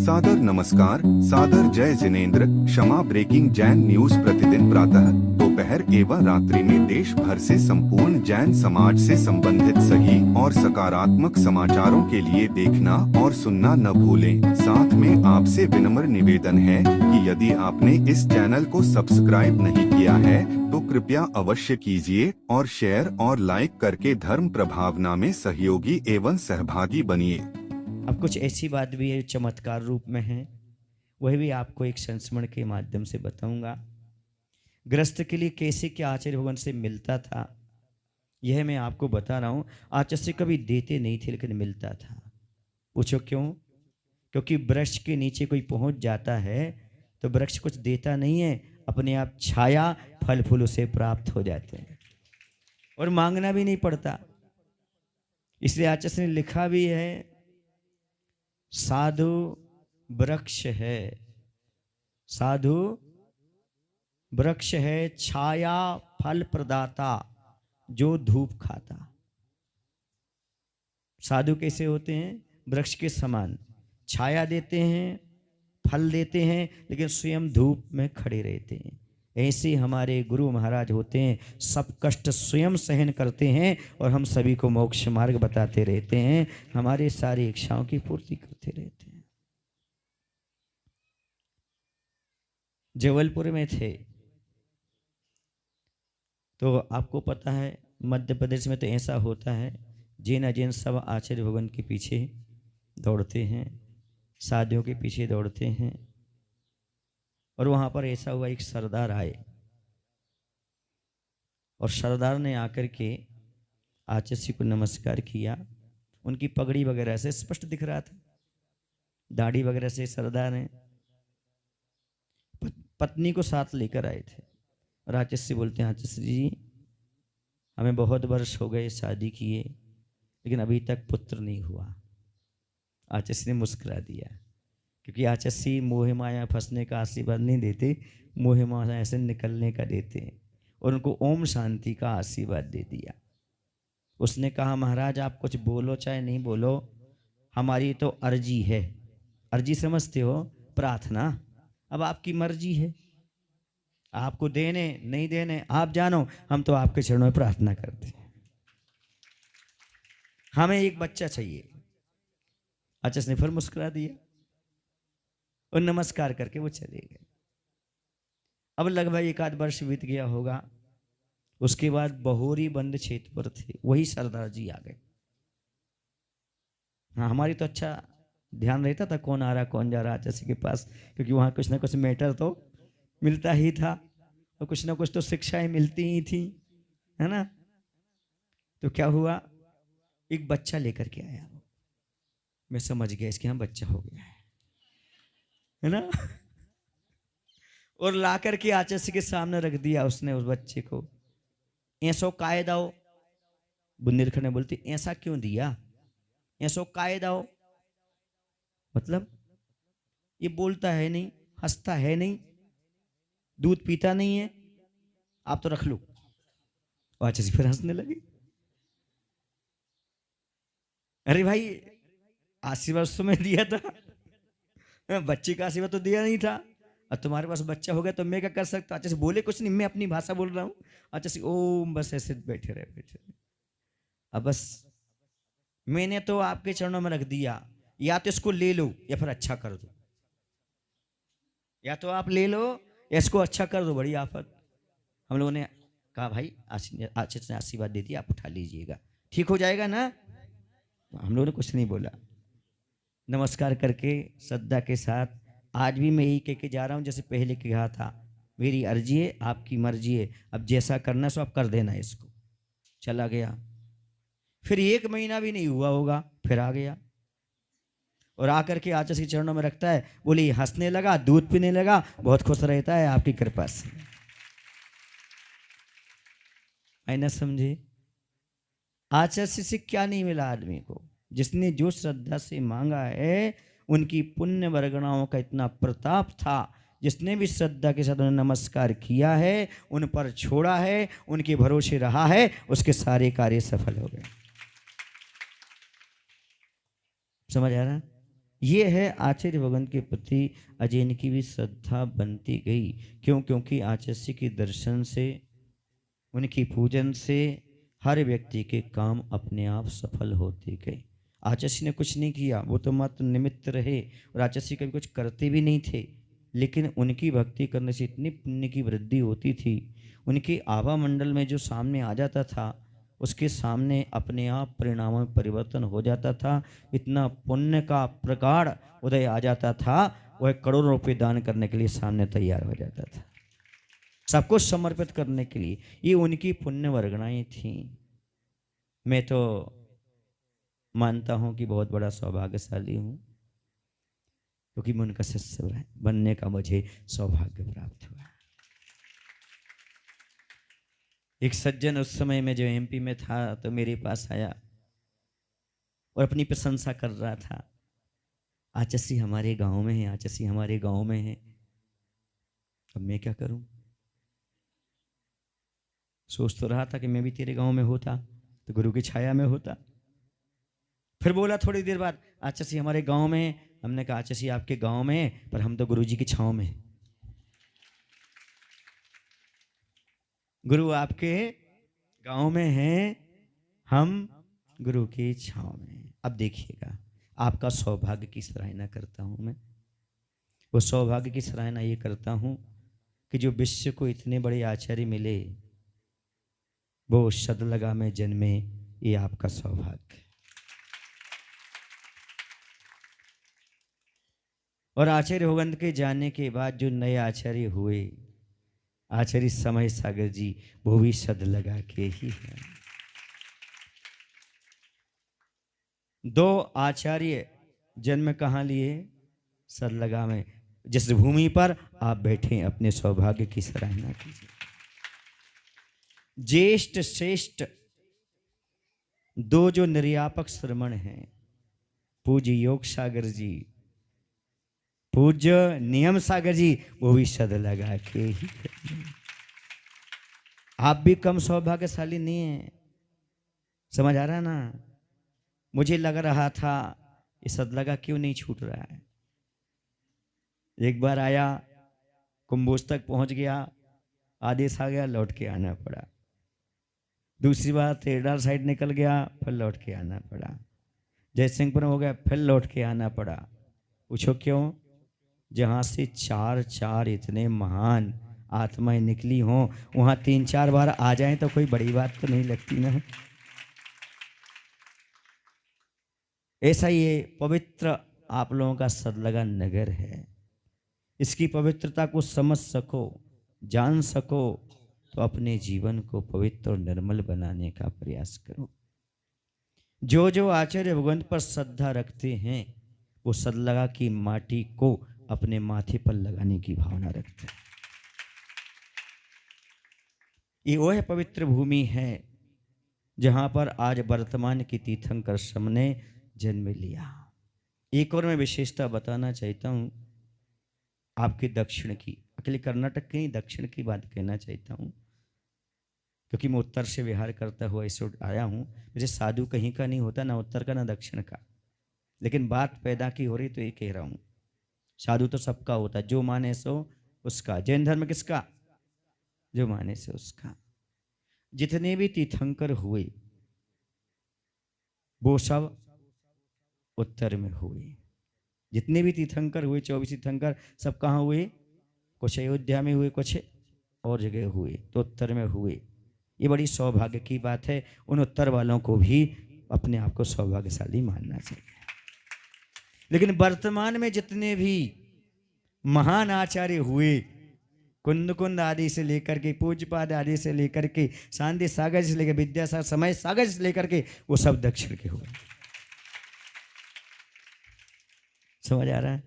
सादर नमस्कार, सादर जय जिनेंद्र। क्षमा ब्रेकिंग जैन न्यूज प्रतिदिन प्रातः दोपहर एवं रात्रि में देश भर से संपूर्ण जैन समाज से संबंधित सही और सकारात्मक समाचारों के लिए देखना और सुनना न भूलें। साथ में आपसे विनम्र निवेदन है कि यदि आपने इस चैनल को सब्सक्राइब नहीं किया है तो कृपया अवश्य कीजिए और शेयर और लाइक करके धर्म प्रभावना में सहयोगी एवं सहभागी बनिए। अब कुछ ऐसी बात भी है चमत्कार रूप में है, वह भी आपको एक संस्मरण के माध्यम से बताऊंगा। ग्रस्त के लिए कैसे क्या आचार्य भगवान से मिलता था यह मैं आपको बता रहा हूँ। आचार्य से कभी देते नहीं थे लेकिन मिलता था। पूछो क्यों? क्योंकि वृक्ष के नीचे कोई पहुंच जाता है तो वृक्ष कुछ देता नहीं है, अपने आप छाया फल फूल उसे प्राप्त हो जाते हैं और मांगना भी नहीं पड़ता। इसलिए आचार्य ने लिखा भी है, साधु वृक्ष है, साधु वृक्ष है, छाया फल प्रदाता जो धूप खाता। साधु कैसे होते हैं? वृक्ष के समान छाया देते हैं, फल देते हैं, लेकिन स्वयं धूप में खड़े रहते हैं। ऐसे हमारे गुरु महाराज होते हैं, सब कष्ट स्वयं सहन करते हैं और हम सभी को मोक्ष मार्ग बताते रहते हैं, हमारे सारी इच्छाओं की पूर्ति करते रहते हैं। जबलपुर में थे तो आपको पता है मध्य प्रदेश में तो ऐसा होता है, जैन अजैन सब आचार्य भगवान के पीछे दौड़ते हैं, साधुओं के पीछे दौड़ते हैं। और वहाँ पर ऐसा हुआ, एक सरदार आए और सरदार ने आकर के आचार्य को नमस्कार किया। उनकी पगड़ी वगैरह से स्पष्ट दिख रहा था, दाढ़ी वगैरह से सरदार ने पत्नी को साथ लेकर आए थे। और आचार्य से बोलते हैं, आचार्य जी हमें बहुत वर्ष हो गए शादी किए लेकिन अभी तक पुत्र नहीं हुआ। आचार्य ने मुस्कुरा दिया, क्योंकि आचार्य मोह माया फंसने का आशीर्वाद नहीं देते, मोह माया से निकलने का देते हैं। और उनको ओम शांति का आशीर्वाद दे दिया। उसने कहा, महाराज आप कुछ बोलो चाहे नहीं बोलो, हमारी तो अर्जी है। अर्जी समझते हो? प्रार्थना। अब आपकी मर्जी है, आपको देने नहीं देने आप जानो, हम तो आपके चरणों में प्रार्थना करते हैं। हमें एक बच्चा चाहिए। आचार्य ने फिर मुस्कुरा दिया और नमस्कार करके वो चले गए। अब लगभग 1 आध वर्ष बीत गया होगा। उसके बाद बहोरी बंद क्षेत्र पर थे, वही सरदार जी आ गए। हाँ, हमारी तो अच्छा ध्यान रहता था कौन आ रहा कौन जा रहा आचार्य के पास, क्योंकि वहाँ कुछ ना कुछ मैटर तो मिलता ही था और कुछ ना कुछ तो शिक्षाएं मिलती ही थी, है ना। तो क्या हुआ, एक बच्चा लेकर के आया। मैं समझ गया इसके यहाँ बच्चा हो गया है ना। और ला करके आचार्य के सामने रख दिया उसने उस बच्चे को। ऐसो कायदा हो, बुंदेलखंड में बोलती ऐसा क्यों दिया, ऐसो कायदा हो, मतलब ये बोलता है नहीं, हंसता है नहीं, दूध पीता नहीं है, आप तो रख लो। आचार्य फिर हंसने लगे। अरे भाई आशीर्वाद तो मैं दिया था, बच्चे का आशीर्वाद तो दिया नहीं था, और तुम्हारे पास बच्चा हो गया तो मैं क्या कर सकता। अच्छे से बोले कुछ नहीं, मैं अपनी भाषा बोल रहा हूँ। अच्छे से ओम बस ऐसे बैठे रहे। अब बस मैंने तो आपके चरणों में रख दिया, या तो इसको ले लो या फिर अच्छा कर दो, या तो आप ले लो या इसको अच्छा कर दो, बड़ी आफत। हम लोगों ने कहा भाई आचार्य ने आशीर्वाद दे दिया, आप उठा लीजिएगा, ठीक हो जाएगा ना। हम लोगों ने कुछ नहीं बोला, नमस्कार करके श्रद्धा के साथ आज भी मैं यही कह के जा रहा हूँ जैसे पहले कहा था, मेरी अर्जी है आपकी मर्जी है, अब जैसा करना सो आप कर देना इसको। चला गया। फिर 1 महीना भी नहीं हुआ होगा, फिर आ गया और आकर के आचार्य के चरणों में रखता है। बोली हंसने लगा, दूध पीने लगा, बहुत खुश रहता है आपकी कृपा से। आई ना समझे? आचार्य से क्या नहीं मिला आदमी को? जिसने जो श्रद्धा से मांगा है, उनकी पुण्य वर्गणाओं का इतना प्रताप था, जिसने भी श्रद्धा के साथ उन्हें नमस्कार किया है, उन पर छोड़ा है, उनके भरोसे रहा है, उसके सारे कार्य सफल हो गए। समझ आ रहा? ये है आचार्य भगवान के प्रति अजैन की भी श्रद्धा बनती गई। क्यों? क्योंकि आचार्य के दर्शन से, उनकी पूजन से हर व्यक्ति के काम अपने आप सफल होते गए। आचार्य ने कुछ नहीं किया, वो तो मात्र निमित्त रहे और आचार्य कभी कुछ करते भी नहीं थे, लेकिन उनकी भक्ति करने से इतनी पुण्य की वृद्धि होती थी। उनके आभा मंडल में जो सामने आ जाता था, उसके सामने अपने आप परिणामों में परिवर्तन हो जाता था। इतना पुण्य का प्रगाढ़ उदय आ जाता था, वह करोड़ों रुपये दान करने के लिए सामने तैयार हो जाता था, सब कुछ समर्पित करने के लिए। ये उनकी पुण्य वर्गणाएं थीं। मैं तो मानता हूं कि बहुत बड़ा सौभाग्यशाली हूं, क्योंकि मैं उनका शिष्य बनने का मुझे सौभाग्य प्राप्त हुआ। एक सज्जन उस समय में जो एमपी में था, तो मेरे पास आया और अपनी प्रशंसा कर रहा था, आचार्य हमारे गांव में है, आचार्य हमारे गांव में है। अब मैं क्या करूं? सोच तो रहा था कि मैं भी तेरे गांव में होता तो गुरु की छाया में होता। फिर बोला थोड़ी देर बाद, आचार्य हमारे गांव में है। हमने कहा आचार्य आपके गांव में है, पर हम तो गुरु जी की छांव में हैं। गुरु आपके गांव में हैं, हम गुरु की छांव में हैं। अब देखिएगा, आपका सौभाग्य की सराहना करता हूं मैं। वो सौभाग्य की सराहना ये करता हूं कि जो विश्व को इतने बड़े आचार्य मिले, वो सदलगा में जन्मे, ये आपका सौभाग्य। और आचार्य भगवंत के जाने के बाद जो नए आचार्य हुए, आचार्य समय सागर जी, वो भी सदलगा के ही हैं। दो आचार्य जन्म कहाँ लिए? सदलगा में। जिस भूमि पर आप बैठे, अपने सौभाग्य की सराहना कीजिए। ज्येष्ठ श्रेष्ठ दो जो निर्यापक श्रमण हैं, पूज्य योग सागर जी, पूज्य नियम सागर जी, वो भी सदलगा के ही हैं। आप भी कम सौभाग्यशाली नहीं है, समझ आ रहा है ना? मुझे लग रहा था ये सदलगा क्यों नहीं छूट रहा है। एक बार आया, कुंभोज तक पहुंच गया, आदेश आ गया, लौट के आना पड़ा। दूसरी बार तेरडाल साइड निकल गया, फिर लौट के आना पड़ा। जयसिंहपुर हो गया, फिर लौट के आना पड़ा। पूछो क्यों? जहां से चार चार इतने महान आत्माएं निकली हों, वहां 3-4 बार आ जाएं तो कोई बड़ी बात तो नहीं लगती ना। ऐसा ये पवित्र आप लोगों का सदलगा नगर है। इसकी पवित्रता को समझ सको, जान सको, तो अपने जीवन को पवित्र और निर्मल बनाने का प्रयास करो। जो जो आचार्य भगवंत पर श्रद्धा रखते हैं, वो सदलगा की माटी को अपने माथे पर लगाने की भावना रखते हैं। ये वह पवित्र भूमि है जहां पर आज वर्तमान की तीर्थंकर श्रम ने जन्म लिया। एक और मैं विशेषता बताना चाहता हूं आपके दक्षिण की, अकेले कर्नाटक के ही दक्षिण की बात कहना चाहता हूं, क्योंकि मैं उत्तर से विहार करता हुआ इस आया हूं। मुझे साधु कहीं का नहीं होता, ना उत्तर का ना दक्षिण का, लेकिन बात पैदा की हो रही तो ये कह रहा हूं। साधु तो सबका होता, जो माने सो उसका। जैन धर्म किसका? जो माने से उसका। जितने भी तीर्थंकर हुए वो सब उत्तर में हुए। जितने भी तीर्थंकर हुए, 24 तीर्थंकर, सब कहाँ हुए? कुछ अयोध्या में हुए, कुछ और जगह हुए, तो उत्तर में हुए। ये बड़ी सौभाग्य की बात है। उन उत्तर वालों को भी अपने आप को सौभाग्यशाली मानना चाहिए। लेकिन वर्तमान में जितने भी महान आचार्य हुए, कुंद कुंद आदि से लेकर के, पूज्यपाद आदि से लेकर के, शांति सागर से लेकर विद्यासागर, समय सागर से लेकर के, वो सब दक्षिण के हुए। समझ आ रहा है?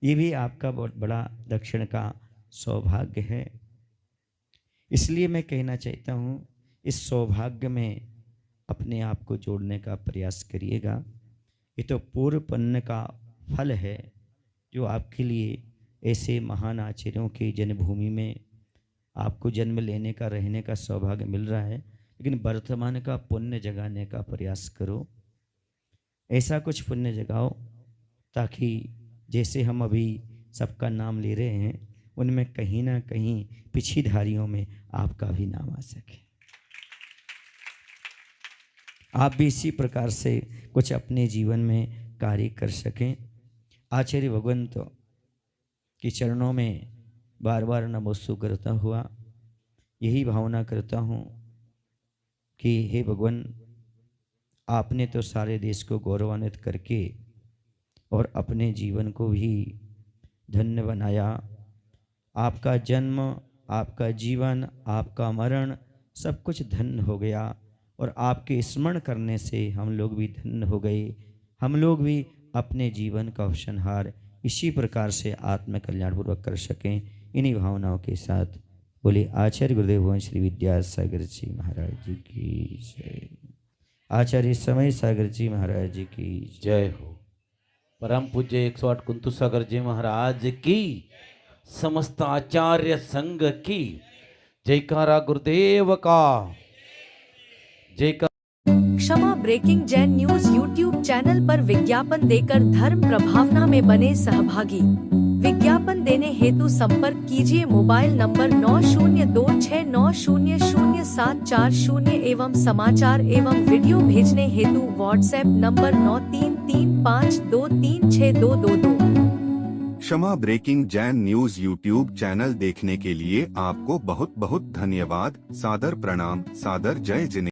ये भी आपका बहुत बड़ा दक्षिण का सौभाग्य है। इसलिए मैं कहना चाहता हूं, इस सौभाग्य में अपने आप को जोड़ने का प्रयास करिएगा। ये तो पूर्व पुण्य का फल है जो आपके लिए ऐसे महान आचार्यों की जन्मभूमि में आपको जन्म लेने का, रहने का सौभाग्य मिल रहा है। लेकिन वर्तमान का पुण्य जगाने का प्रयास करो। ऐसा कुछ पुण्य जगाओ ताकि जैसे हम अभी सबका नाम ले रहे हैं उनमें कहीं ना कहीं पिछीधारियों में आपका भी नाम आ सके। आप भी इसी प्रकार से कुछ अपने जीवन में कार्य कर सकें। आचार्य भगवंत के चरणों में बार बार नमोस्तु करता हुआ यही भावना करता हूँ कि हे भगवान, आपने तो सारे देश को गौरवान्वित करके और अपने जीवन को भी धन्य बनाया। आपका जन्म, आपका जीवन, आपका मरण सब कुछ धन्य हो गया और आपके स्मरण करने से हम लोग भी धन्य हो गए। हम लोग भी अपने जीवन का उपसंहार इसी प्रकार से आत्म कल्याणपूर्वक कर सकें। इन्हीं भावनाओं के साथ बोले आचार्य गुरुदेव भगवान श्री विद्यासागर जी महाराज जी की जय। आचार्य समय सागर जी महाराज जी की जय हो। परम पूज्य 108 कुंतु सागर जी महाराज की, समस्त आचार्य संघ की जयकारा गुरुदेव का जयकार। Kshama breaking Jain news YouTube channel पर विज्ञापन देकर धर्म प्रभावना में बने सहभागी। विज्ञापन देने हेतु संपर्क कीजिए मोबाइल नंबर 9026900740 एवं समाचार एवं वीडियो भेजने हेतु WhatsApp number 9335236222। Kshama breaking Jain news YouTube channel देखने के लिए आपको बहुत बहुत धन्यवाद। सादर प्रणाम, सादर जय जिनेंद्र।